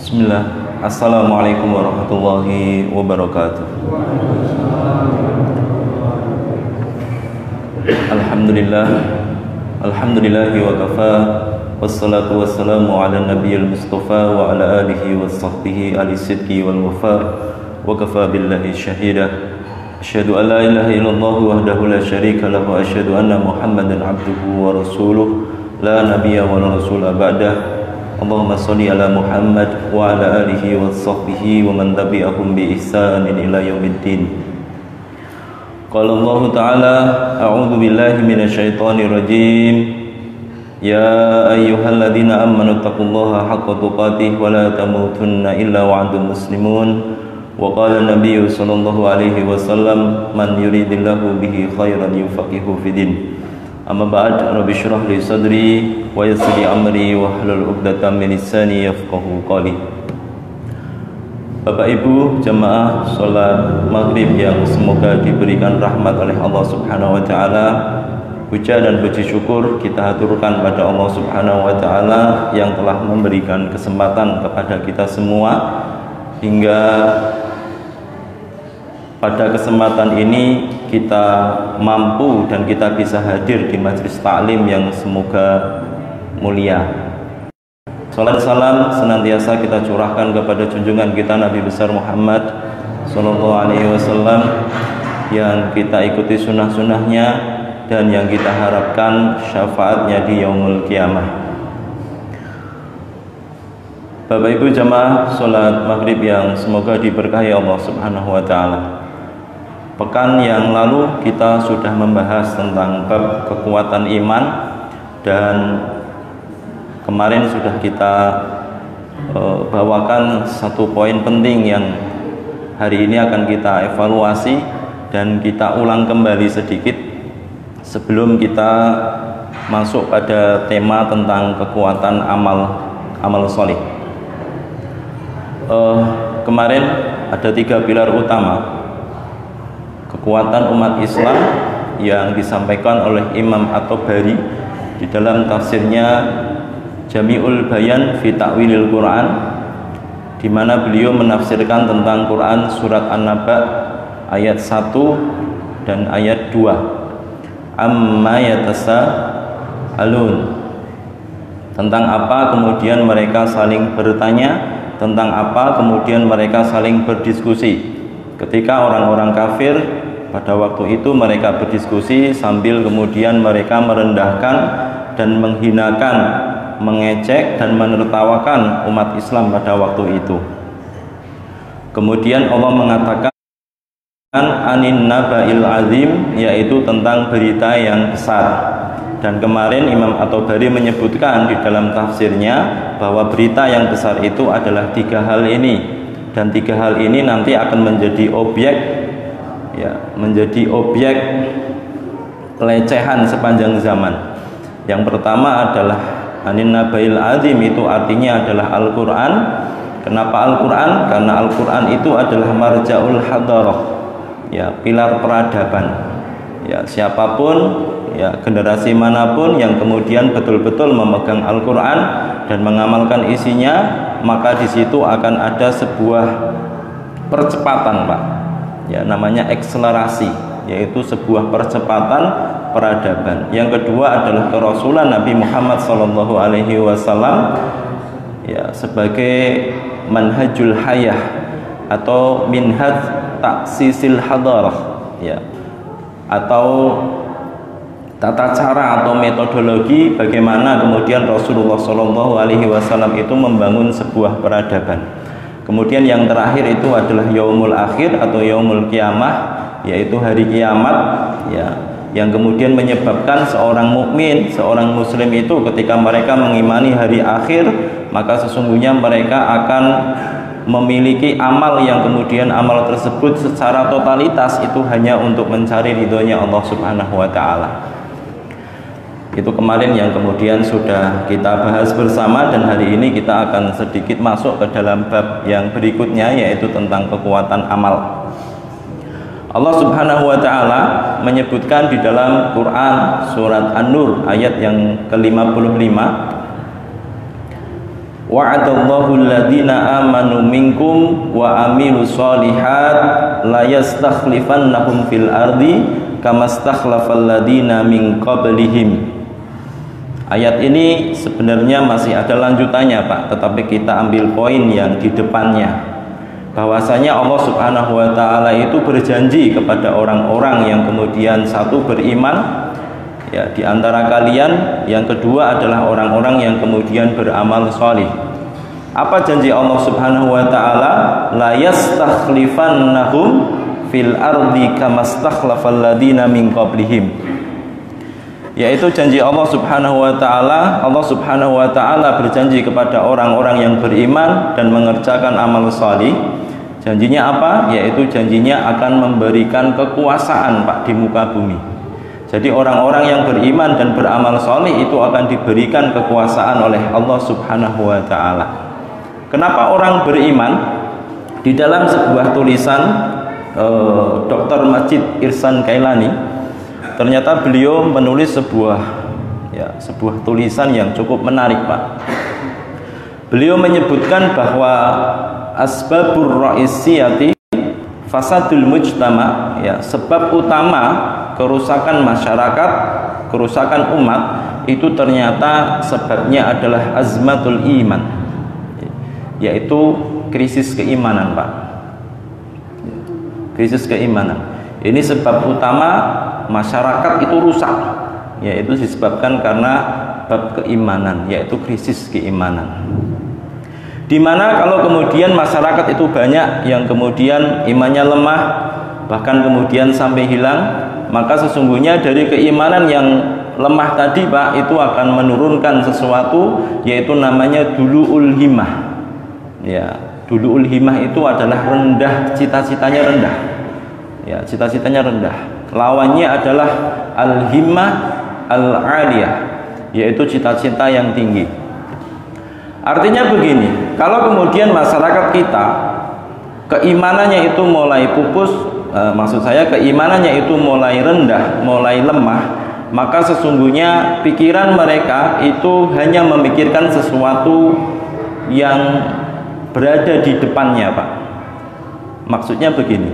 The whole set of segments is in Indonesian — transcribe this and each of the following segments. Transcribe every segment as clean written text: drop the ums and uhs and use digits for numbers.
Bismillah. Assalamualaikum warahmatullahi wabarakatuh. Alhamdulillah. Alhamdulillahi wa kafa. Wassalatu wassalamu ala nabiyil mustafa wa ala alihi wa sahbihi ali sidqi wal wafa. Wa kafa billahi syahida. Asyhadu an la ilaha illallah wahdahu la syarika lahu wa asyhadu anna Muhammadan abduhu wa rasuluh la nabiyya wa la rasula ba'dah. Allahumma sholli ala Muhammad wa ala alihi wa sahbihi wa man tabi'ahum bi ihsanin ila yaumiddin. Qala Allah Ta'ala, a'udzu billahi minasyaitonir rajim. Ya ayyuhalladzina amanu taqullaha haqqa tuqatih wa la tamutunna illa wa antum muslimun. Wa qala an-nabiyyu sallallahu alaihi wasallam, man yuridillahu bihi khairan yufaqihu fid-din. Amma ba'd, rabbi shrah li sadri wa yassir li amri wahlul 'uqdatam min lisani yafqahu qawli. Bapak Ibu jamaah salat maghrib yang semoga diberikan rahmat oleh Allah Subhanahu wa taala, puja dan puji syukur kita haturkan pada Allah Subhanahu wa taala yang telah memberikan kesempatan kepada kita semua hingga pada kesempatan ini kita mampu dan kita bisa hadir di majelis taklim yang semoga mulia. Salam salam senantiasa kita curahkan kepada junjungan kita Nabi besar Muhammad sallallahu alaihi wasallam yang kita ikuti sunnah-sunnahnya dan yang kita harapkan syafaatnya di yaumul kiamah. Bapak Ibu jamaah salat maghrib yang semoga diberkahi Allah Subhanahu wa taala. Pekan yang lalu kita sudah membahas tentang bab kekuatan iman dan kemarin sudah kita bawakan satu poin penting yang hari ini akan kita evaluasi dan kita ulang kembali sedikit sebelum kita masuk pada tema tentang kekuatan amal soleh. Kemarin ada 3 pilar utama kekuatan umat Islam yang disampaikan oleh Imam At-Tabari di dalam tafsirnya Jami'ul Bayan fi Ta'wilil Quran, di mana beliau menafsirkan tentang Quran surat An-Naba ayat 1 dan ayat 2. Amma yatasaalun, tentang apa kemudian mereka saling bertanya, tentang apa kemudian mereka saling berdiskusi. Ketika orang-orang kafir pada waktu itu mereka berdiskusi sambil kemudian mereka merendahkan dan menghinakan, mengejek dan menertawakan umat Islam pada waktu itu. Kemudian Allah mengatakan anin naba'il azim, yaitu tentang berita yang besar. Dan kemarin Imam At-Tabari menyebutkan di dalam tafsirnya bahwa berita yang besar itu adalah 3 hal ini. Dan 3 hal ini nanti akan menjadi objek pelecehan sepanjang zaman. Yang pertama adalah anin nabail azim, itu artinya adalah Al-Quran. Kenapa Al-Quran? Karena Al-Quran itu adalah marja'ul hadarah, pilar peradaban. Siapapun, generasi manapun yang kemudian betul-betul memegang Al-Quran dan mengamalkan isinya, maka di situ akan ada sebuah percepatan, Pak. Namanya akselerasi, yaitu sebuah percepatan peradaban. Yang kedua adalah kerasulan Nabi Muhammad sallallahu alaihi wasallam sebagai manhajul hayah atau minhaj taksisil hadarah, atau tata cara atau metodologi bagaimana kemudian Rasulullah Shallallahu Alaihi Wasallam itu membangun sebuah peradaban. Kemudian yang terakhir itu adalah yaumul akhir atau yaumul kiamah, yaitu hari kiamat, yang kemudian menyebabkan seorang mukmin, seorang muslim itu ketika mereka mengimani hari akhir, maka sesungguhnya mereka akan memiliki amal yang kemudian amal tersebut secara totalitas itu hanya untuk mencari ridhonya Allah Subhanahu wa taala. Itu kemarin yang kemudian sudah kita bahas bersama, dan hari ini kita akan sedikit masuk ke dalam bab yang berikutnya, yaitu tentang kekuatan amal. Allah Subhanahu wa taala menyebutkan di dalam Quran surat An-Nur ayat yang ke-55, Wa'adallahu alladhina amanu minkum wa amilus solihat la yastakhlifannahum fil ardi kama stakhlafal ladina min qablihim. Ayat ini sebenarnya masih ada lanjutannya Pak, tetapi kita ambil poin yang di depannya, bahwasanya Allah Subhanahu wa taala itu berjanji kepada orang-orang yang kemudian satu beriman ya di antara kalian, yang kedua adalah orang-orang yang kemudian beramal salih. Apa janji Allah Subhanahu wa taala? La yastakhlifannahum fil ardi kama stakhlafal ladina min qablihim. Yaitu janji Allah Subhanahu wa taala. Allah Subhanahu wa taala berjanji kepada orang-orang yang beriman dan mengerjakan amal salih. Janjinya apa? Yaitu janjinya akan memberikan kekuasaan Pak di muka bumi. Jadi orang-orang yang beriman dan beramal saleh itu akan diberikan kekuasaan oleh Allah Subhanahu wa taala. Kenapa orang beriman? Di dalam sebuah tulisan Dr. Majid Ihsan Kailani, ternyata beliau menulis sebuah tulisan yang cukup menarik Pak. Beliau menyebutkan bahwa asbabur ra'isiyati fasadul mujtama, ya, sebab utama kerusakan masyarakat, kerusakan umat itu ternyata sebabnya adalah azmatul iman, yaitu krisis keimanan Pak. Krisis keimanan ini sebab utama masyarakat itu rusak, yaitu disebabkan karena bab keimanan, yaitu krisis keimanan. Dimana kalau kemudian masyarakat itu banyak yang kemudian imannya lemah, bahkan kemudian sampai hilang, maka sesungguhnya dari keimanan yang lemah tadi Pak, itu akan menurunkan sesuatu, yaitu namanya dulu'ul himmah. Ya, dulu'ul himmah itu adalah rendah, cita-citanya rendah. Ya, cita-citanya rendah. Lawannya adalah al-himmah al-aliyah, yaitu cita-cita yang tinggi. Artinya begini, kalau kemudian masyarakat kita keimanannya itu mulai pupus, maksud saya keimanannya itu mulai rendah, mulai lemah, maka sesungguhnya pikiran mereka itu hanya memikirkan sesuatu yang berada di depannya Pak. Maksudnya begini,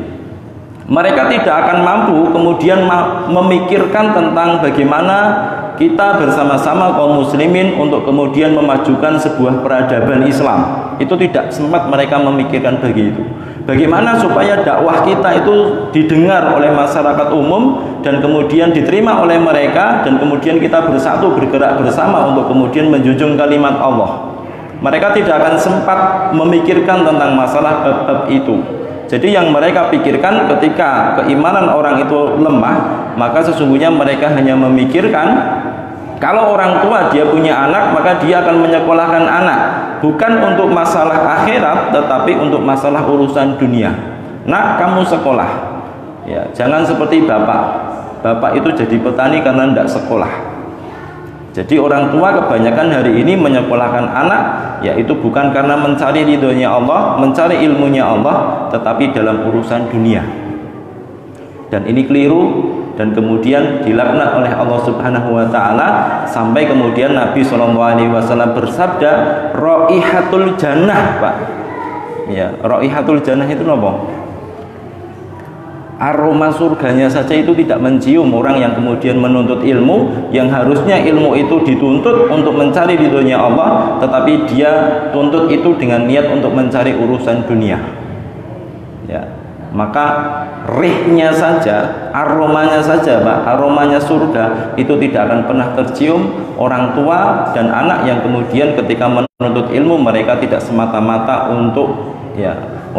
mereka tidak akan mampu kemudian memikirkan tentang bagaimana kita bersama-sama kaum muslimin untuk kemudian memajukan sebuah peradaban Islam. Itu tidak sempat mereka memikirkan begitu. Bagaimana supaya dakwah kita itu didengar oleh masyarakat umum dan kemudian diterima oleh mereka, dan kemudian kita bersatu bergerak bersama untuk kemudian menjunjung kalimat Allah. Mereka tidak akan sempat memikirkan tentang masalah bab-bab itu. Jadi yang mereka pikirkan ketika keimanan orang itu lemah, maka sesungguhnya mereka hanya memikirkan kalau orang tua dia punya anak, maka dia akan menyekolahkan anak, bukan untuk masalah akhirat, tetapi untuk masalah urusan dunia. Nak, kamu sekolah, ya, jangan seperti bapak. Bapak itu jadi petani karena tidak sekolah. Jadi orang tua kebanyakan hari ini menyekolahkan anak, yaitu bukan karena mencari ridhonya Allah, mencari ilmunya Allah, tetapi dalam urusan dunia. Dan ini keliru, dan kemudian dilaknat oleh Allah Subhanahu wa taala, sampai kemudian Nabi SAW bersabda, raihatul jannah Pak. Ya, raihatul jannah itu apa? Aroma surganya saja itu tidak mencium orang yang kemudian menuntut ilmu, yang harusnya ilmu itu dituntut untuk mencari ridhonya Allah, tetapi dia tuntut itu dengan niat untuk mencari urusan dunia. Ya, maka rihnya saja, aromanya saja Pak, aromanya surga itu tidak akan pernah tercium orang tua dan anak yang kemudian ketika menuntut ilmu mereka tidak semata-mata untuk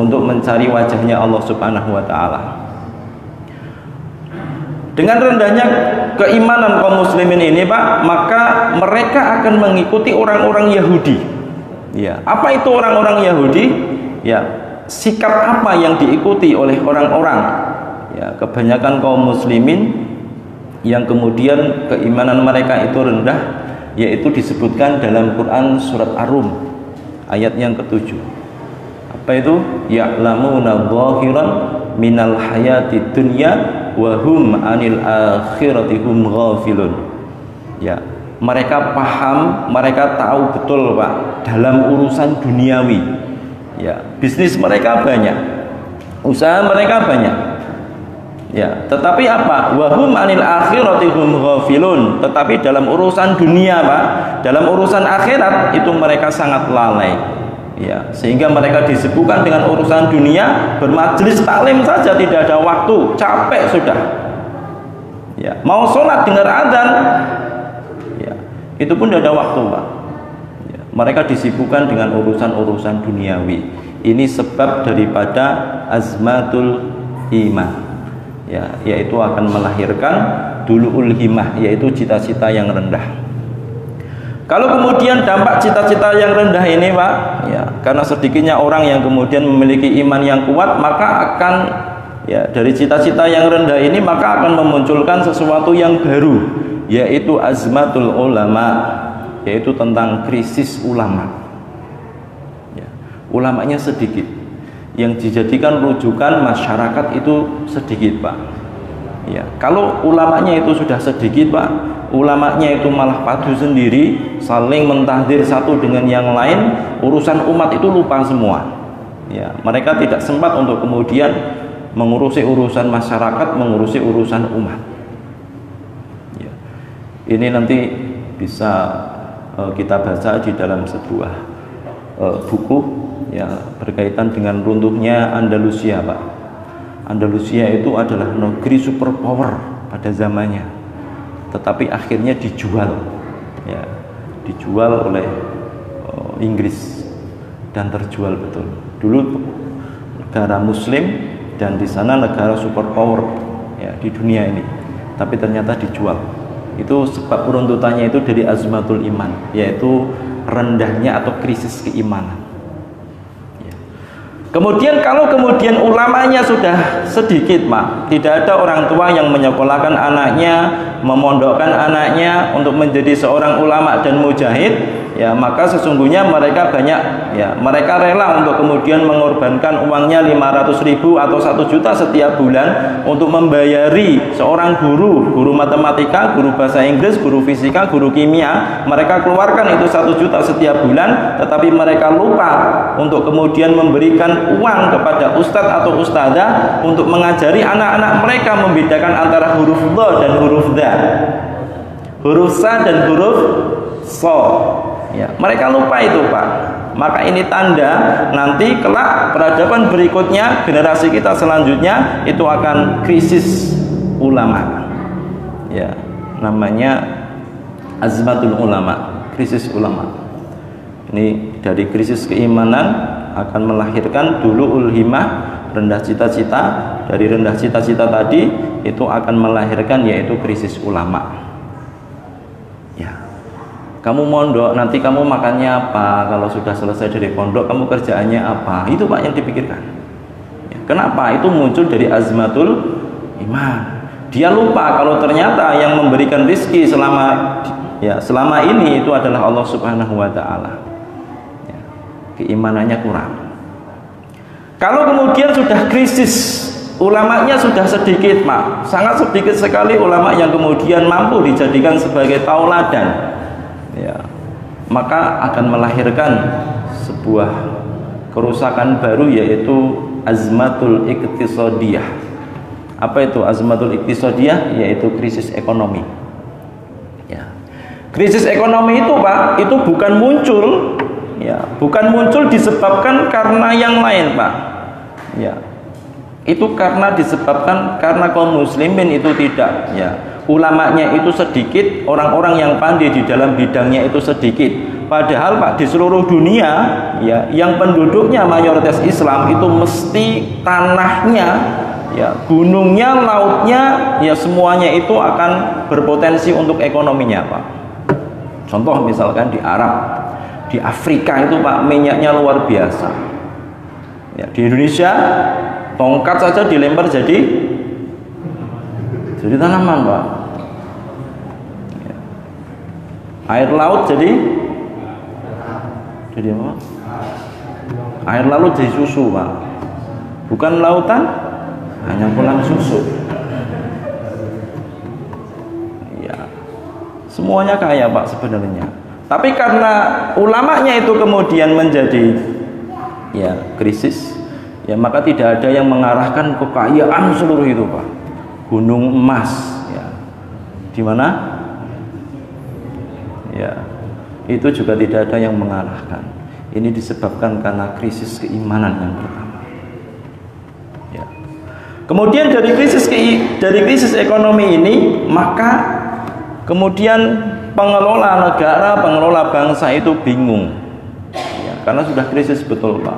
mencari wajahnya Allah Subhanahu wa taala. Dengan rendahnya keimanan kaum muslimin ini Pak, maka mereka akan mengikuti orang-orang Yahudi. Ya, apa itu orang-orang Yahudi? Ya, sikap apa yang diikuti oleh orang-orang, ya, kebanyakan kaum muslimin yang kemudian keimanan mereka itu rendah, yaitu disebutkan dalam Quran surat Ar-Rum ayat yang ke-7. Apa itu? Ya'lamuna dhahiran minal hayati dunya wa hum anil akhirati hum ghafilun. Ya, mereka paham, mereka tahu betul Pak dalam urusan duniawi. Ya, bisnis mereka banyak, usaha mereka banyak. Ya, tetapi apa? Wahum anil akhirati hum ghafilun. Tetapi dalam urusan dunia Pak, dalam urusan akhirat itu mereka sangat lalai. Ya, sehingga mereka disibukkan dengan urusan dunia, bermajelis taklim saja tidak ada waktu, capek sudah. Ya, mau sholat dengar adzan, ya, itu pun tidak ada waktu Pak. Ya, mereka disibukkan dengan urusan-urusan duniawi. Ini sebab daripada azmatul iman. Ya, yaitu akan melahirkan duluul himmah, yaitu cita-cita yang rendah. Kalau kemudian dampak cita-cita yang rendah ini Pak, ya, karena sedikitnya orang yang kemudian memiliki iman yang kuat, maka akan, ya, dari cita-cita yang rendah ini maka akan memunculkan sesuatu yang baru, yaitu azmatul ulama, yaitu tentang krisis ulama. Ya, ulamanya sedikit, yang dijadikan rujukan masyarakat itu sedikit Pak. Ya, kalau ulamanya itu sudah sedikit Pak, ulamanya itu malah padu sendiri, saling mentahdir satu dengan yang lain, urusan umat itu lupa semua. Ya, mereka tidak sempat untuk kemudian mengurusi urusan masyarakat, mengurusi urusan umat. Ya, ini nanti bisa kita baca di dalam sebuah buku, ya, berkaitan dengan runtuhnya Andalusia Pak. Andalusia itu adalah negeri superpower pada zamannya, tetapi akhirnya dijual, ya, dijual oleh Inggris dan terjual betul. Dulu negara Muslim dan di sana negara superpower, ya, di dunia ini, tapi ternyata dijual. Itu sebab runtutannya itu dari azmatul iman, yaitu rendahnya atau krisis keimanan. Kemudian kalau kemudian ulamanya sudah sedikit Pak, tidak ada orang tua yang menyekolahkan anaknya, memondokkan anaknya untuk menjadi seorang ulama dan mujahid, ya, maka sesungguhnya mereka banyak, ya, mereka rela untuk kemudian mengorbankan uangnya 500.000 atau 1 juta setiap bulan untuk membayari seorang guru matematika, guru bahasa Inggris, guru fisika, guru kimia. Mereka keluarkan itu 1 juta setiap bulan, tetapi mereka lupa untuk kemudian memberikan uang kepada ustadz atau ustadzah untuk mengajari anak-anak mereka membedakan antara huruf dha dan huruf dha, huruf sa dan huruf so. Ya, mereka lupa itu Pak. Maka ini tanda nanti kelak peradaban berikutnya, generasi kita selanjutnya itu akan krisis ulama. Ya, namanya azmatul ulama, krisis ulama. Ini dari krisis keimanan akan melahirkan duluul himmah, rendah cita-cita. Dari rendah cita-cita tadi itu akan melahirkan yaitu krisis ulama. Ya, kamu mondok, nanti kamu makannya apa? Kalau sudah selesai dari pondok, kamu kerjaannya apa? Itu Pak yang dipikirkan. Ya, kenapa? Itu muncul dari azmatul iman. Dia lupa kalau ternyata yang memberikan rizki selama ini itu adalah Allah Subhanahu wa Ta'ala. Keimanannya kurang. Kalau kemudian sudah krisis, ulamanya sudah sedikit Pak, sangat sedikit sekali ulama yang kemudian mampu dijadikan sebagai tauladan, ya, maka akan melahirkan sebuah kerusakan baru, yaitu azmatul iktisadiyah. Apa itu azmatul iktisadiyah? Yaitu krisis ekonomi. Ya, krisis ekonomi itu Pak, itu bukan muncul, ya, bukan muncul disebabkan karena yang lain Pak. Ya, itu karena disebabkan karena kaum muslimin itu tidak, ya, ulamanya itu sedikit, orang-orang yang pandai di dalam bidangnya itu sedikit. Padahal Pak, di seluruh dunia, ya, yang penduduknya mayoritas Islam itu mesti tanahnya, ya, gunungnya, lautnya, ya, semuanya itu akan berpotensi untuk ekonominya Pak. Contoh misalkan di Arab, di Afrika itu Pak, minyaknya luar biasa. Ya, di Indonesia tongkat saja dilempar jadi tanaman Pak. Ya. Air laut jadi apa? Air laut jadi susu Pak. Bukan lautan, hanya kolam susu. Ya, Semuanya kaya Pak sebenarnya. Tapi karena ulamanya itu kemudian menjadi ya krisis, ya maka tidak ada yang mengarahkan kekayaan seluruh itu Pak. Gunung emas ya. Di mana? Ya. Itu juga tidak ada yang mengarahkan. Ini disebabkan karena krisis keimanan yang pertama. Ya. Kemudian dari krisis ekonomi ini, maka kemudian pengelola negara, pengelola bangsa itu bingung. Ya, karena sudah krisis betul Pak.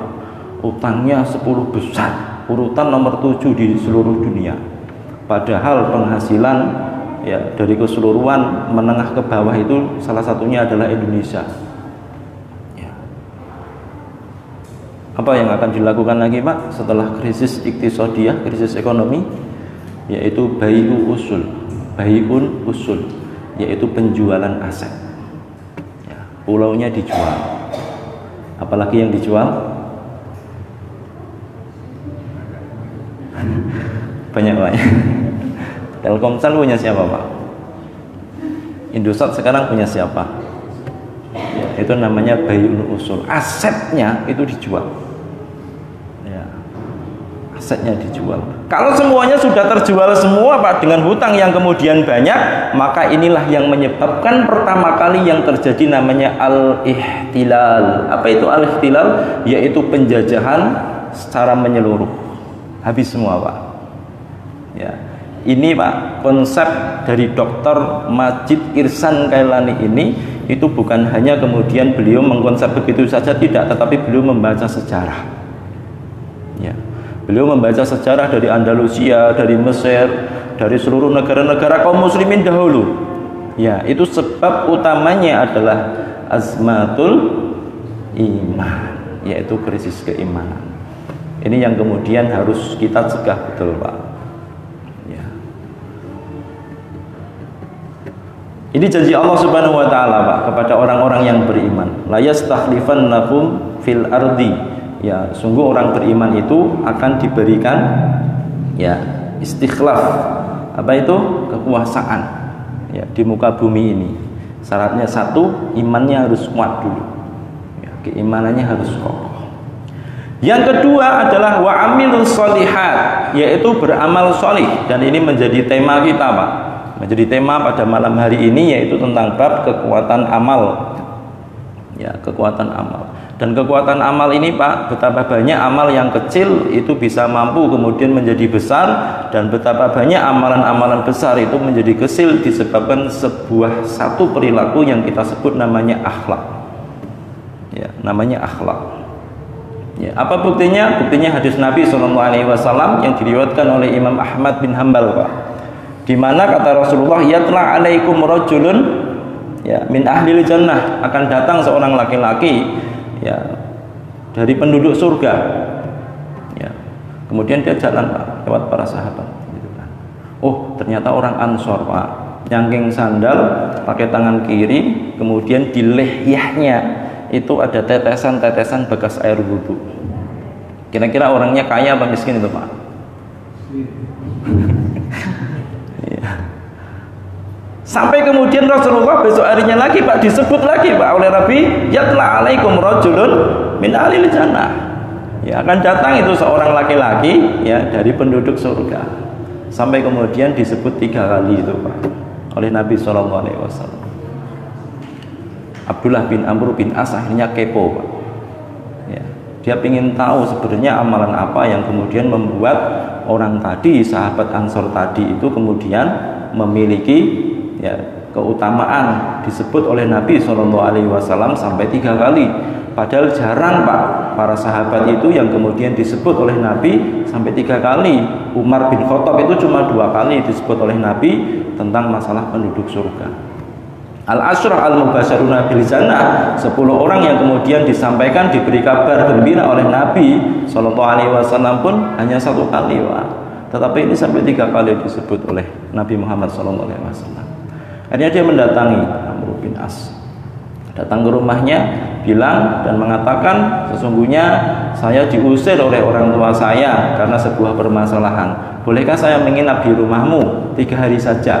Utangnya 10 besar, urutan nomor 7 di seluruh dunia. Padahal penghasilan ya dari keseluruhan menengah ke bawah itu salah satunya adalah Indonesia. Ya. Apa yang akan dilakukan lagi Pak setelah krisis iktisadiyah, krisis ekonomi? Yaitu bai'u usul, bai'un usul, yaitu penjualan aset. Ya, pulaunya dijual. Apalagi yang dijual? Banyak. Telkomsel punya siapa Pak? Indosat sekarang punya siapa? Ya, itu namanya bai'un usul. Asetnya itu dijual. Ya, asetnya dijual. Kalau semuanya sudah terjual semua Pak dengan hutang yang kemudian banyak, maka inilah yang menyebabkan pertama kali yang terjadi namanya al-ihtilal. Apa itu al-ihtilal? Yaitu penjajahan secara menyeluruh. Habis semua Pak. Ya. Ini Pak, konsep dari Dr. Majid Irsan Kailani ini itu bukan hanya kemudian beliau mengkonsep begitu saja, tidak, tetapi beliau membaca sejarah. Ya. Beliau membaca sejarah dari Andalusia, dari Mesir, dari seluruh negara-negara kaum muslimin dahulu. Ya, itu sebab utamanya adalah azmatul iman, yaitu krisis keimanan. Ini yang kemudian harus kita cegah betul Pak. Ini janji Allah Subhanahu wa taala Pak kepada orang-orang yang beriman. La yastakhlifannakum fil ardi. Ya, sungguh orang beriman itu akan diberikan ya istikhlaf. Apa itu? Kekuasaan ya di muka bumi ini. Syaratnya satu, imannya harus kuat dulu. Ya, keimanannya harus kokoh. Yang kedua adalah wa amilus sholihat, yaitu beramal sholih, dan ini menjadi tema kita Pak. Menjadi tema pada malam hari ini yaitu tentang bab kekuatan amal. Ya, kekuatan amal. Dan kekuatan amal ini Pak, betapa banyak amal yang kecil itu bisa mampu kemudian menjadi besar, dan betapa banyak amalan-amalan besar itu menjadi kecil disebabkan sebuah satu perilaku yang kita sebut namanya akhlak. Ya, namanya akhlak. Ya, apa buktinya? Buktinya hadis Nabi SAW yang diriwayatkan oleh Imam Ahmad bin Hanbal Pak. Di mana kata Rasulullah, yatla alaikum rajulun ya min ahlil jannah, akan datang seorang laki-laki ya dari penduduk surga. Ya. Kemudian dia jalan Pak lewat para sahabat gitu kan. Oh, ternyata orang Ansor Pak, nyangking sandal, pakai tangan kiri, kemudian di lehyahnya itu ada tetesan-tetesan bekas air wudhu. Kira-kira orangnya kaya apa miskin itu Pak? Sampai kemudian Rasulullah besok harinya lagi Pak disebut lagi Pak oleh Nabi, yatla alaikum rajulun min ahlil jannah. Ya, akan datang itu seorang laki-laki ya dari penduduk surga. Sampai kemudian disebut 3 kali itu Pak oleh Nabi SAW. Abdullah bin Amr bin As akhirnya kepo Pak. Ya, dia ingin tahu sebenarnya amalan apa yang kemudian membuat orang tadi, sahabat Ansor tadi itu kemudian memiliki ya keutamaan disebut oleh Nabi SAW sampai 3 kali. Padahal jarang Pak para sahabat itu yang kemudian disebut oleh Nabi sampai 3 kali. Umar bin Khattab itu cuma 2 kali disebut oleh Nabi tentang masalah penduduk surga. Al-Ashrah al-Mubasysyaruna bil Jannah, 10 orang yang kemudian disampaikan diberi kabar gembira oleh Nabi SAW pun hanya 1 kali Pak. Tetapi ini sampai 3 kali disebut oleh Nabi Muhammad SAW. Akhirnya dia mendatangi Amr bin As, datang ke rumahnya, bilang dan mengatakan, sesungguhnya saya diusir oleh orang tua saya karena sebuah permasalahan. Bolehkah saya menginap di rumahmu 3 hari saja?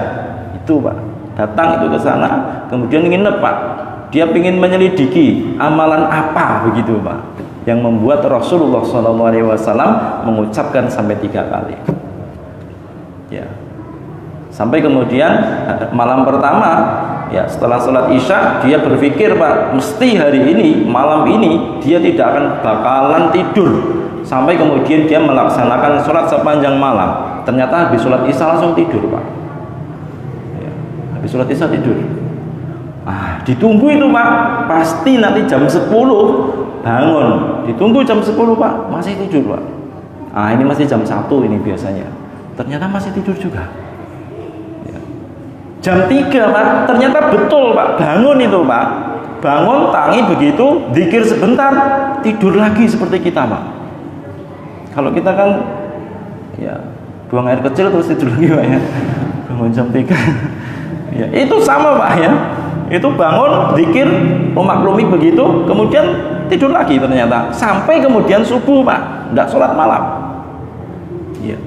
Itu Pak. datang itu ke sana, kemudian nginep Pak. Dia ingin menyelidiki amalan apa begitu Pak, yang membuat Rasulullah SAW mengucapkan sampai 3 kali. Ya, sampai kemudian malam pertama, ya setelah sholat isya dia berpikir Pak, mesti hari ini, malam ini dia tidak akan bakalan tidur sampai kemudian dia melaksanakan sholat sepanjang malam. Ternyata habis sholat isya langsung tidur Pak. Ya, habis sholat isya tidur. Ditunggu itu Pak, pasti nanti jam 10 bangun. Ditunggu jam 10 Pak, masih tidur Pak. Ini masih jam 1 ini biasanya. Ternyata masih tidur juga. Ya. Jam 3 Pak, ternyata betul Pak, bangun itu Pak. Bangun, tangi begitu, zikir sebentar, tidur lagi seperti kita Pak. Kalau kita kan ya buang air kecil terus tidur lagi Pak ya. Bangun jam 3. Ya, itu sama Pak ya. Itu bangun, zikir, memaklumi begitu, kemudian tidur lagi ternyata sampai kemudian subuh Pak, tidak sholat malam. Ya.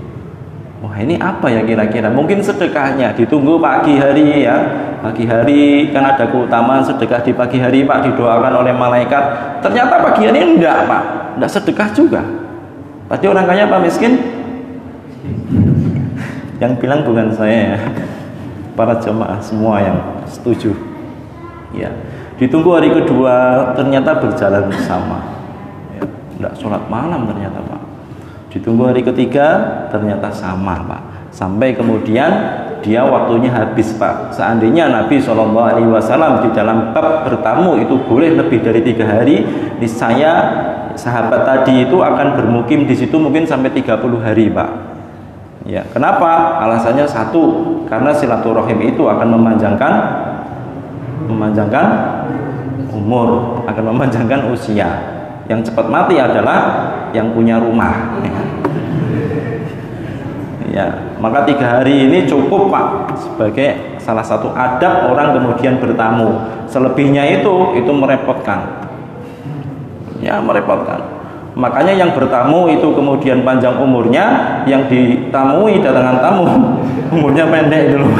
Wah ini apa ya kira-kira? Mungkin sedekahnya ditunggu pagi hari ya, pagi hari kan ada keutamaan sedekah di pagi hari Pak, didoakan oleh malaikat. Ternyata pagi hari enggak Pak, enggak sedekah juga. Tadi orang kaya apa miskin? Yang bilang bukan saya ya, para jemaah semua yang setuju. Ya, ditunggu hari kedua ternyata berjalan sama. Ya, enggak sholat malam ternyata Pak. Ditunggu hari ketiga ternyata sama Pak. Sampai kemudian dia waktunya habis Pak. Seandainya Nabi SAW di dalam bab bertamu itu boleh lebih dari 3 hari, niscaya sahabat tadi itu akan bermukim di situ mungkin sampai 30 hari Pak. Ya, kenapa? Alasannya satu, karena silaturahim itu akan memanjangkan umur, akan memanjangkan usia. Yang cepat mati adalah yang punya rumah. Ya, maka 3 hari ini cukup Pak sebagai salah satu adab orang kemudian bertamu. Selebihnya itu merepotkan. Ya, merepotkan. Makanya yang bertamu itu kemudian panjang umurnya, yang ditamui datangan tamu umurnya pendek itu loh.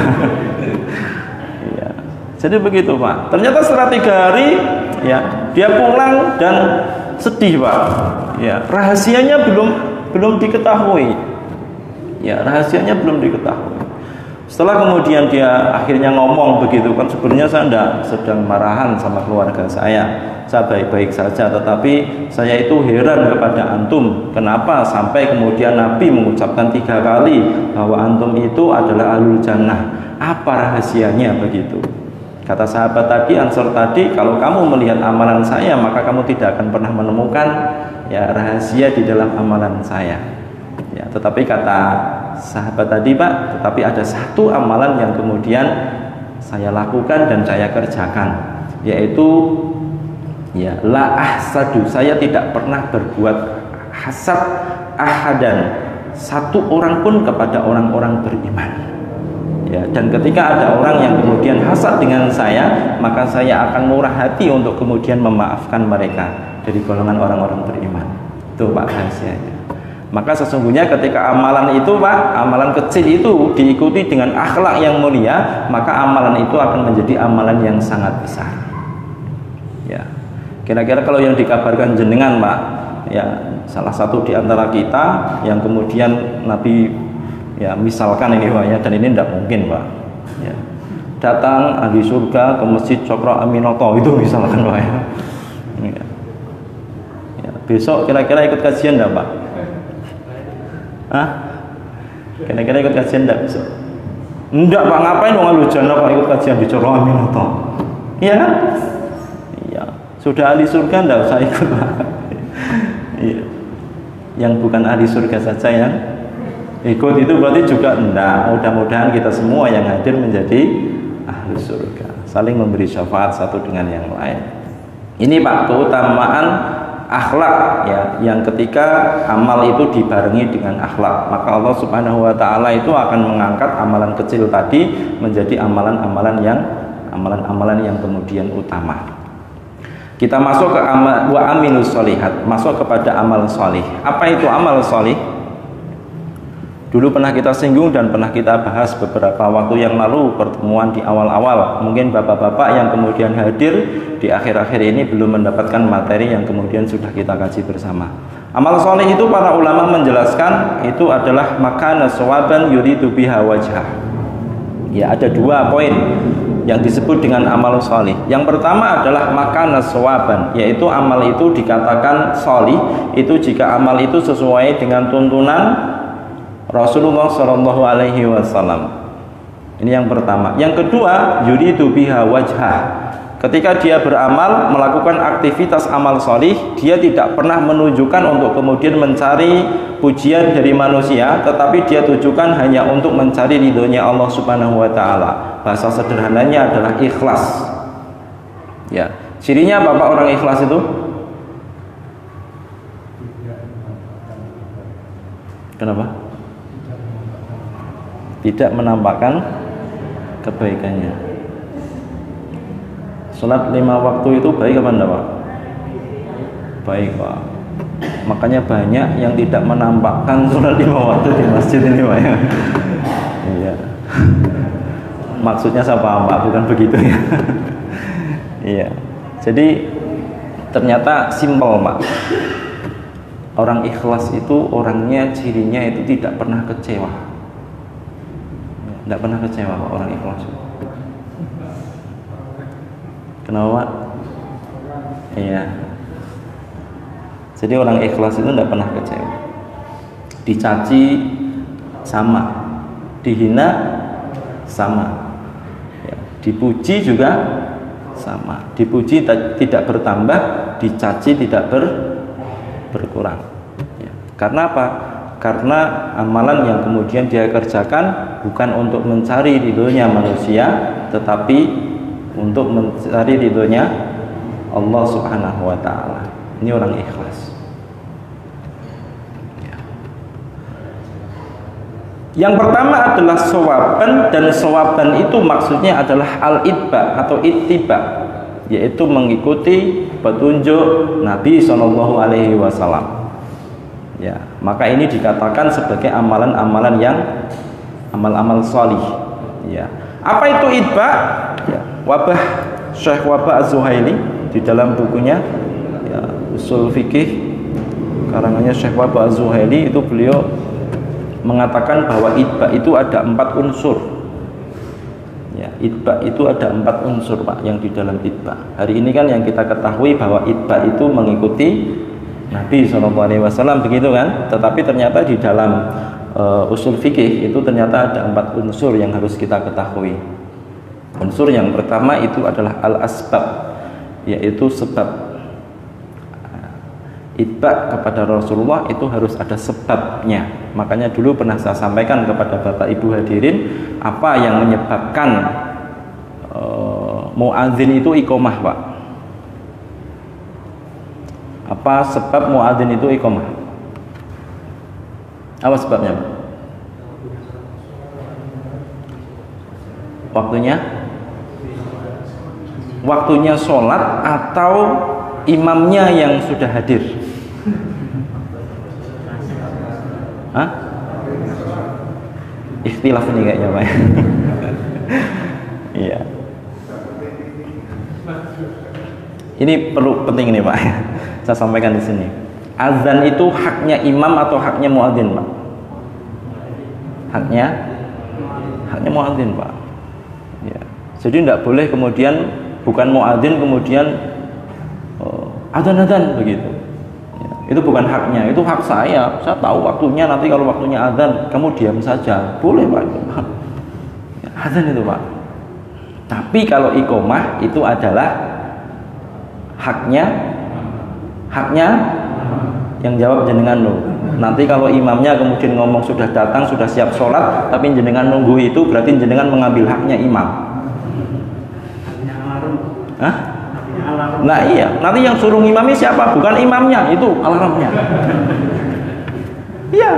Jadi begitu Pak. Ternyata setelah 3 hari ya dia pulang dan sedih Pak. Ya, rahasianya belum diketahui. Ya, rahasianya belum diketahui. Setelah kemudian dia akhirnya ngomong begitu kan, sebenarnya saya enggak sedang marahan sama keluarga saya baik-baik saja, tetapi saya itu heran kepada antum, kenapa sampai kemudian Nabi mengucapkan 3 kali bahwa antum itu adalah ahlul jannah. Apa rahasianya begitu? Kata sahabat tadi, Ansor tadi, kalau kamu melihat amalan saya, maka kamu tidak akan pernah menemukan ya rahasia di dalam amalan saya. Ya, tetapi kata sahabat tadi Pak, tetapi ada satu amalan yang kemudian saya lakukan dan saya kerjakan, yaitu ya la ahsadu, saya tidak pernah berbuat hasad ahadan, satu orang pun kepada orang-orang beriman. Ya, dan ketika ada orang yang kemudian hasad dengan saya, maka saya akan murah hati untuk kemudian memaafkan mereka dari golongan orang-orang beriman. Itu Pak rahasianya. Maka sesungguhnya ketika amalan itu Pak, amalan kecil itu diikuti dengan akhlak yang mulia, maka amalan itu akan menjadi amalan yang sangat besar. Ya, kira-kira kalau yang dikabarkan jenengan Pak, ya salah satu di antara kita yang kemudian Nabi ya misalkan ini Pak ya, dan ini tidak mungkin Pak ya, datang ahli surga ke masjid Cokro Aminoto itu misalkan Pak ya. Ya, besok kira-kira ikut kajian enggak Pak? Kira-kira ikut kajian enggak besok? Enggak Pak, ngapain dong ahli jannah Pak ikut kajian di Cokro Aminoto? Iya kan? Iya, sudah ahli surga enggak usah ikut Pak. Iya. Yang bukan ahli surga saja yang ikut itu berarti juga enggak. Mudah-mudahan kita semua yang hadir menjadi ahli surga, saling memberi syafaat satu dengan yang lain. Ini Pak keutamaan akhlak ya, yang ketika amal itu dibarengi dengan akhlak, maka Allah Subhanahu wa taala itu akan mengangkat amalan kecil tadi menjadi amalan-amalan yang kemudian utama. Kita masuk ke amal wa aminus sholihat, masuk kepada amal solih. Apa itu amal solih? Dulu pernah kita singgung dan pernah kita bahas beberapa waktu yang lalu, pertemuan di awal-awal. Mungkin bapak-bapak yang kemudian hadir di akhir-akhir ini belum mendapatkan materi yang kemudian sudah kita kaji bersama. Amal soleh itu para ulama menjelaskan itu adalah makana sawaban yuridu biha wajhah. Ya, ada dua poin yang disebut dengan amal soleh. Yang pertama adalah makana sawaban, yaitu amal itu dikatakan soleh itu jika amal itu sesuai dengan tuntunan Rasulullah Shallallahu Alaihi Wasallam. Ini yang pertama. Yang kedua, yuridu biha wajhah. Ketika dia beramal, melakukan aktivitas amal solih, dia tidak pernah menunjukkan untuk kemudian mencari pujian dari manusia, tetapi dia tujukan hanya untuk mencari ridhonya Allah Subhanahu Wa Taala. Bahasa sederhananya adalah ikhlas. Ya, cirinya apa Pak orang ikhlas itu? Kenapa? Tidak menampakkan kebaikannya. Salat 5 waktu itu baik apa enggak Pak? Baik Pak. Makanya banyak yang tidak menampakkan salat 5 waktu di masjid ini Pak ya. Iya. Maksudnya siapa Pak? Bukan begitu ya. Iya. Jadi ternyata simpel Pak. Orang ikhlas itu orangnya cirinya itu tidak pernah kecewa. Tidak pernah kecewa Pak, orang ikhlas. Kenapa Pak? Iya. Jadi orang ikhlas itu tidak pernah kecewa. Dicaci sama, dihina sama, ya, dipuji juga sama. Dipuji tidak bertambah, dicaci tidak berkurang. Ya. Karena apa? Karena amalan yang kemudian dia kerjakan bukan untuk mencari ridhonya manusia, tetapi untuk mencari ridhonya Allah Subhanahu Wa Taala. Ini orang ikhlas. Yang pertama adalah sawaban, dan sawaban itu maksudnya adalah al-itba atau ittiba, yaitu mengikuti petunjuk Nabi Shallallahu Alaihi Wasallam. Ya, maka ini dikatakan sebagai amalan-amalan yang amal-amal sholih. Ya. Apa itu itba? Ya. Syekh Wabah Az-Zuhaili di dalam bukunya ya, Usul Fikih karangannya Syekh Wabah Az-Zuhaili itu beliau mengatakan bahwa itba itu ada 4 unsur. Ya, itba itu ada 4 unsur Pak yang di dalam itba. Hari ini kan yang kita ketahui bahwa itba itu mengikuti Nabi SAW, begitu kan? Tetapi ternyata di dalam usul fikih itu ternyata ada 4 unsur yang harus kita ketahui. Unsur yang pertama itu adalah al-asbab, yaitu sebab. Itba kepada Rasulullah itu harus ada sebabnya. Makanya dulu pernah saya sampaikan kepada Bapak Ibu hadirin, apa yang menyebabkan muadzin itu iqomah Pak? Apa sebab muadzin itu iqomah? Apa sebabnya? Waktunya sholat atau imamnya yang sudah hadir? Hah? Ikhtilaf ini kayaknya Pak. Iya. Ini perlu penting nih Pak. Saya sampaikan di sini. Azan itu haknya imam atau haknya muadzin Pak? Haknya muadzin Pak. Ya. Jadi tidak boleh kemudian bukan muadzin kemudian azan begitu. Ya. Itu bukan haknya, itu hak saya. Saya tahu waktunya, nanti kalau waktunya azan kamu diam saja. Boleh Pak. Ya, azan itu Pak. Tapi kalau iqomah itu adalah haknya yang jawab jenengan loh. Nanti kalau imamnya kemudian ngomong sudah datang, sudah siap sholat, tapi jenengan nunggu itu berarti jenengan mengambil haknya imam. Hah? Nah iya, nanti yang suruh ngimami siapa? Bukan imamnya, itu alarmnya. Iya.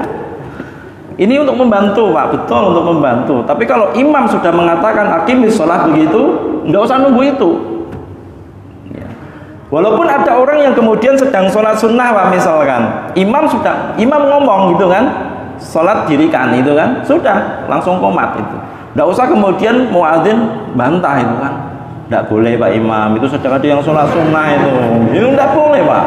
Ini untuk membantu Pak, betul untuk membantu. Tapi kalau imam sudah mengatakan aqimis sholat begitu, nggak usah nunggu itu. Walaupun ada orang yang kemudian sedang sholat sunnah Pak, misalkan imam ngomong gitu kan, sholat dirikan itu kan, sudah langsung qomat itu. Tidak usah kemudian muadzin bantah itu kan, tidak boleh Pak Imam, itu sedang ada yang sholat sunnah itu tidak boleh Pak.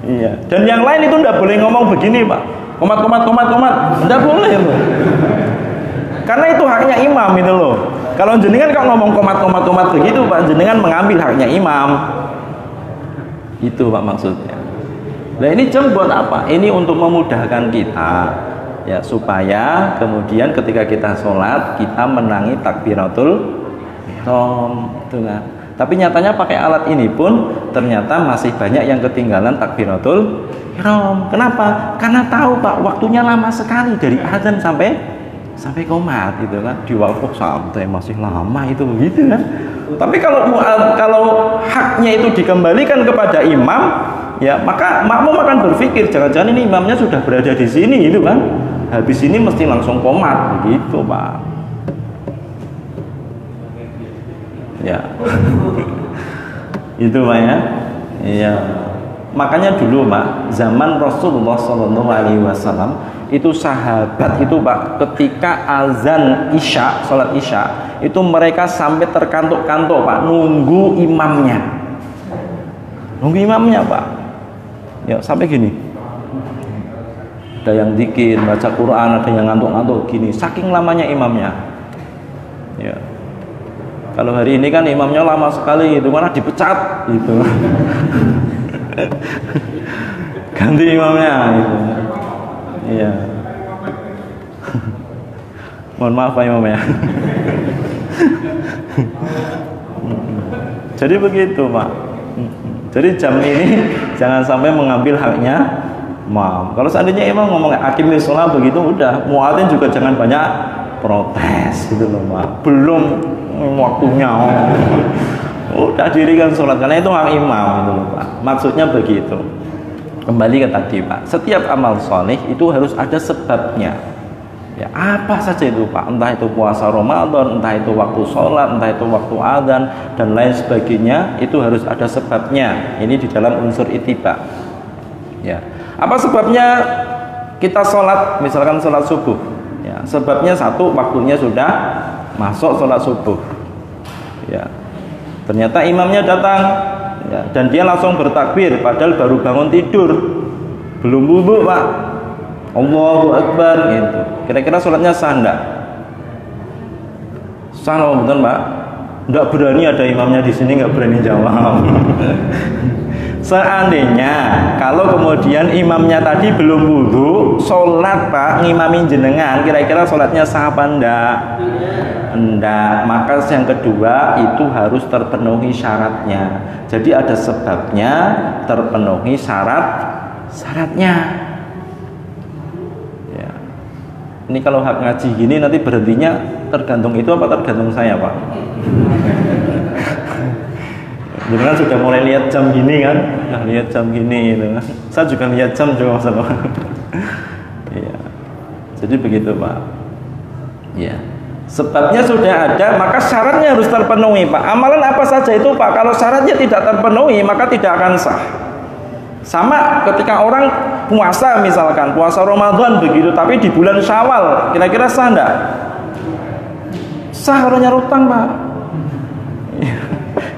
Iya. Dan yang lain itu tidak boleh ngomong begini Pak, komat, tidak boleh itu. Karena itu haknya imam itu loh. Kalau jenengan kalau ngomong komat begitu Pak, jenengan mengambil haknya imam. Itu Pak maksudnya. Nah ini jam buat apa? Ini untuk memudahkan kita, ya, supaya kemudian ketika kita sholat kita menangi takbiratul ihram, itu kan. Tapi nyatanya pakai alat ini pun ternyata masih banyak yang ketinggalan takbiratul ihram. Kenapa? Karena tahu Pak, waktunya lama sekali dari azan sampai qomat itu kan. Di waktu santai masih lama itu begitu kan. Tapi kalau haknya itu dikembalikan kepada imam, ya maka makmum akan berpikir jangan-jangan ini imamnya sudah berada di sini gitu kan, habis ini mesti langsung qomat begitu Pak. Ya itu Pak ya. Iya, makanya dulu Pak, zaman Rasulullah SAW itu sahabat itu Pak, ketika azan isya, sholat isya itu mereka sampai terkantuk-kantuk Pak, nunggu imamnya Pak. Ya sampai gini, ada yang zikir, baca Quran, ada yang ngantuk-ngantuk gini, saking lamanya imamnya. Ya, kalau hari ini kan imamnya lama sekali, itu malah dipecat gitu. Ganti imamnya gitu. Iya. Mohon maaf Pak Imam ya. Jadi begitu Pak. Jadi jam ini jangan sampai mengambil haknya imam. Kalau seandainya imam ngomong aqimis shalah begitu, udah muadzin juga jangan banyak protes gitu loh Pak. Belum waktunya. Udah dirikan sholat, karena itu hak imam gitu loh Pak. Maksudnya begitu. Kembali ke tadi Pak, setiap amal soleh itu harus ada sebabnya. Ya apa saja itu Pak, entah itu puasa Ramadan, entah itu waktu sholat, entah itu waktu adzan dan lain sebagainya, itu harus ada sebabnya. Ini di dalam unsur ittiba. Ya, apa sebabnya kita sholat, misalkan sholat subuh? Ya, sebabnya satu, waktunya sudah masuk sholat subuh. Ya, ternyata imamnya datang. Ya, dan dia langsung bertakbir padahal baru bangun tidur, belum wudu Pak, Allahu Akbar gitu. Kira-kira sholatnya sah enggak? Sah loh betul Pak? Enggak berani, ada imamnya di sini enggak berani jawab. Seandainya kalau kemudian imamnya tadi belum wudu, sholat Pak ngimamin jenengan, kira-kira sholatnya sah apa enggak? Enggak. Maka yang kedua itu harus terpenuhi syaratnya. Jadi ada sebabnya, terpenuhi syaratnya. Ya. Ini kalau hak ngaji gini nanti berhentinya tergantung itu apa tergantung saya Pak? Jadi kan sudah mulai lihat jam gini kan? Nah, lihat jam gini gitu. Saya juga lihat jam juga masalah. Iya. Jadi begitu Pak. Iya. Sebabnya sudah ada, maka syaratnya harus terpenuhi Pak. Amalan apa saja itu Pak, kalau syaratnya tidak terpenuhi maka tidak akan sah. Sama ketika orang puasa, misalkan puasa Ramadan begitu, tapi di bulan Syawal, kira-kira sah enggak? Sah kalau nyarutang Pak.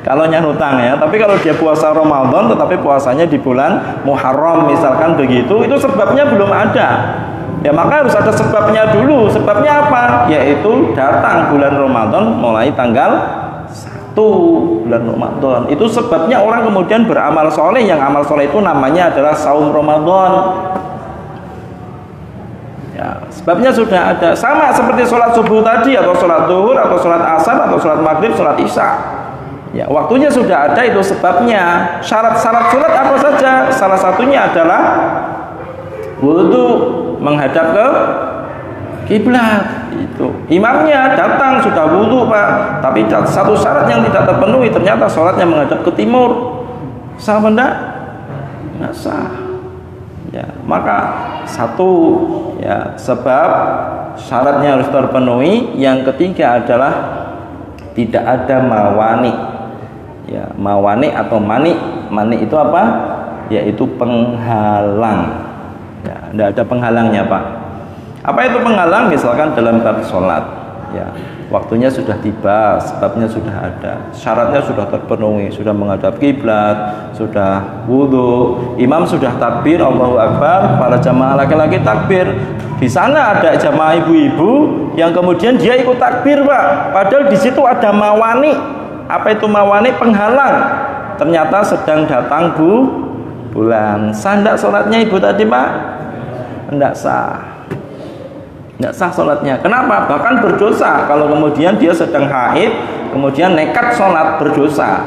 Kalau nyarutang ya, tapi kalau dia puasa Ramadan tetapi puasanya di bulan Muharram misalkan begitu, itu sebabnya belum ada. Ya maka harus ada sebabnya dulu. Sebabnya apa? Yaitu datang bulan Ramadan mulai tanggal 1 bulan Ramadan. Itu sebabnya orang kemudian beramal soleh. Yang amal soleh itu namanya adalah saum Ramadan. Ya, sebabnya sudah ada. Sama seperti sholat subuh tadi, atau sholat zuhur, atau sholat asar, atau sholat maghrib, sholat isya. Ya, waktunya sudah ada, itu sebabnya. Syarat-syarat sholat apa saja? Salah satunya adalah wudu, menghadap ke kiblat. Itu imamnya datang sudah wudu Pak, tapi satu syarat yang tidak terpenuhi, ternyata sholatnya menghadap ke timur. Sah enggak? Nggak sah. Ya, maka satu ya sebab syaratnya harus terpenuhi. Yang ketiga adalah tidak ada mawani. Ya, mawani atau mani. Mani itu apa? Yaitu penghalang. tidak ada penghalangnya Pak. Apa itu penghalang? Misalkan dalam bab sholat, ya, waktunya sudah tiba, sebabnya sudah ada, syaratnya sudah terpenuhi, sudah menghadap kiblat, sudah wudhu, imam sudah takbir, Allahu Akbar, para jamaah laki-laki takbir. Di sana ada jamaah ibu-ibu yang kemudian dia ikut takbir Pak, padahal di situ ada mawani. Apa itu mawani? Penghalang. Ternyata sedang datang bulan. Sah enggak sholatnya ibu tadi Pak? Enggak sah. Enggak sah sholatnya. Kenapa? Bahkan berdosa kalau kemudian dia sedang haid, kemudian nekat sholat, berdosa.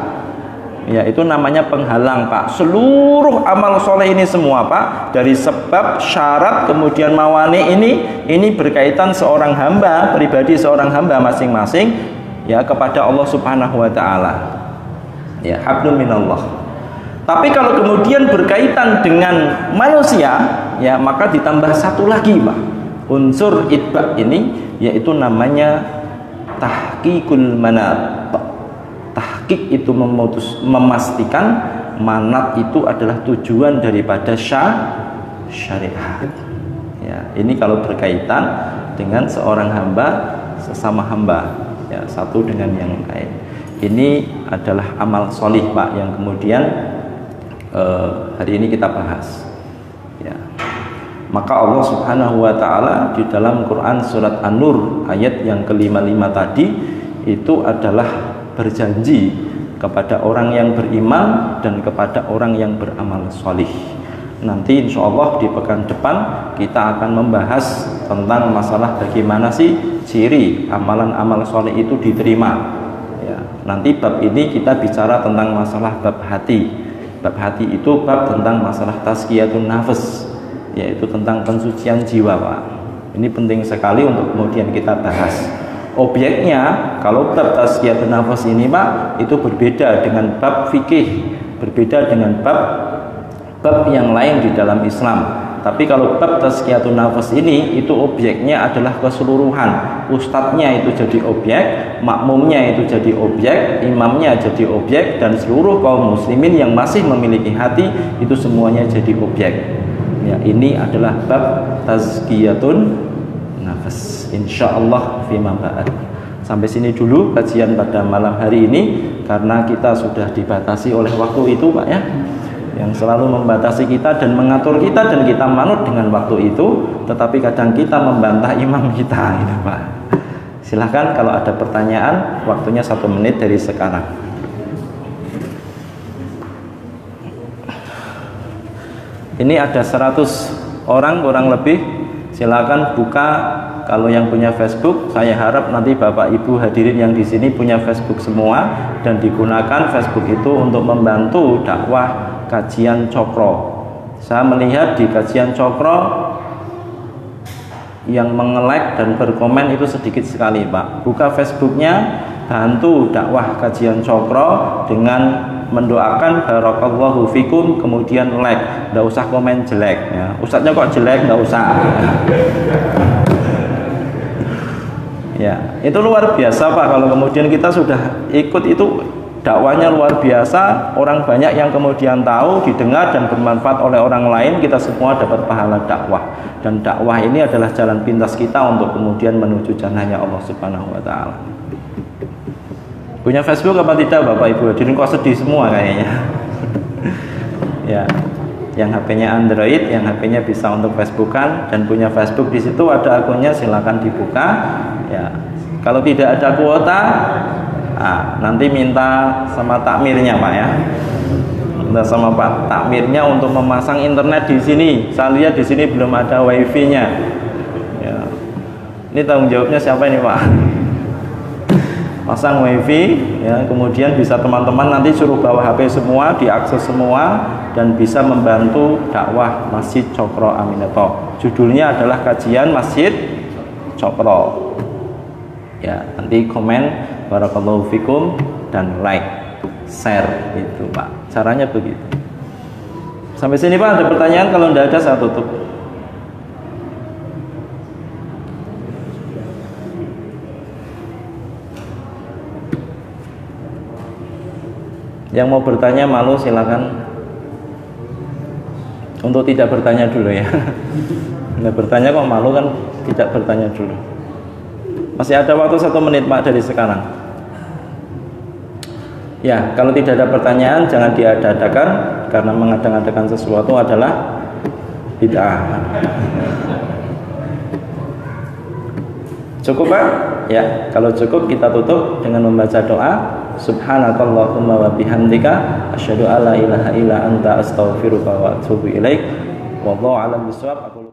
Ya, itu namanya penghalang Pak. Seluruh amal soleh ini semua Pak, dari sebab, syarat, kemudian mawani ini berkaitan seorang hamba, pribadi seorang hamba masing-masing, ya, kepada Allah Subhanahu wa Ta'ala. Ya, hablum minallah. Tapi kalau kemudian berkaitan dengan manusia, ya, maka ditambah satu lagi Pak, unsur itba ini, yaitu namanya tahqiqul manat. Tahqiq itu memastikan, manat itu adalah tujuan daripada syariat. Ya, ini kalau berkaitan dengan seorang hamba, sesama hamba, ya, satu dengan yang lain. Ini adalah amal solih Pak, yang kemudian hari ini kita bahas. Ya. Maka Allah Subhanahu wa Ta'ala di dalam Quran surat An-Nur ayat yang ke-55 tadi itu adalah berjanji kepada orang yang beriman dan kepada orang yang beramal solih. Nanti insya Allah di pekan depan kita akan membahas tentang masalah bagaimana sih ciri amalan-amal solih itu diterima. Ya, nanti bab ini kita bicara tentang masalah bab hati. Bab hati itu bab tentang masalah tazkiyatun nafas, yaitu tentang pensucian jiwa Pak. Ini penting sekali untuk kemudian kita bahas. Objeknya, kalau bab tazkiyatun nafas ini Pak, itu berbeda dengan bab fikih, berbeda dengan bab yang lain di dalam Islam. Tapi kalau bab tazkiyatun nafas ini, itu objeknya adalah keseluruhan. Ustadznya itu jadi objek, makmumnya itu jadi objek, imamnya jadi objek, dan seluruh kaum muslimin yang masih memiliki hati itu semuanya jadi objek. Ya, ini adalah bab tazkiyatun nafas. Insyaallah fima ba'd. Sampai sini dulu kajian pada malam hari ini, karena kita sudah dibatasi oleh waktu itu Pak, ya, yang selalu membatasi kita dan mengatur kita, dan kita manut dengan waktu itu, tetapi kadang kita membantah imam kita gitu Pak. Silahkan kalau ada pertanyaan, waktunya 1 menit dari sekarang. Ini ada 100 orang kurang lebih. Silakan buka. Kalau yang punya Facebook, saya harap nanti Bapak Ibu hadirin yang di sini punya Facebook semua, dan digunakan Facebook itu untuk membantu dakwah kajian Cokro. Saya melihat di kajian Cokro yang mengelek dan berkomen itu sedikit sekali Pak. Buka Facebooknya, bantu dakwah kajian Cokro dengan mendoakan barakallahu fikum, kemudian like. Nggak usah komen jelek, ya. Ustadznya kok jelek, nggak usah. Ya, itu luar biasa Pak. Kalau kemudian kita sudah ikut itu, dakwanya luar biasa, orang banyak yang kemudian tahu, didengar dan bermanfaat oleh orang lain, kita semua dapat pahala dakwah. Dan dakwah ini adalah jalan pintas kita untuk kemudian menuju jannahnya Allah Subhanahu wa Ta'ala. Punya Facebook apa tidak Bapak Ibu? Hadirin kok sedih semua kayaknya. Ya, yang HP-nya Android, yang HP-nya bisa untuk Facebookan dan punya Facebook, di situ ada akunnya, silakan dibuka. Ya, kalau tidak ada kuota, nanti minta sama takmirnya Pak, ya. Minta sama Pak takmirnya untuk memasang internet di sini. Saya lihat di sini belum ada wifi-nya. Ya. Ini tanggung jawabnya siapa ini Pak? Pasang wifi, ya, kemudian bisa teman-teman nanti suruh bawa HP semua, diakses semua, dan bisa membantu dakwah Masjid Cokro Aminoto. Judulnya adalah kajian Masjid Cokro. Ya, nanti komen barakallahu fikum dan like, share itu Pak. Caranya begitu. Sampai sini Pak, ada pertanyaan? Kalau tidak ada saya tutup. Yang mau bertanya malu silakan. untuk tidak bertanya dulu ya. Nggak bertanya kok malu kan, tidak bertanya dulu. Masih ada waktu 1 menit Pak dari sekarang. Ya, kalau tidak ada pertanyaan jangan diada-adakan, karena mengada-adakan sesuatu adalah bid'ah. Cukup Pak? Ya, kalau cukup kita tutup dengan membaca doa. Subhanakallahumma wa bihamdika asyhadu alla ilaha illa anta astaghfiruka wa atubu ilaik. Wallahu a'lam bishawab.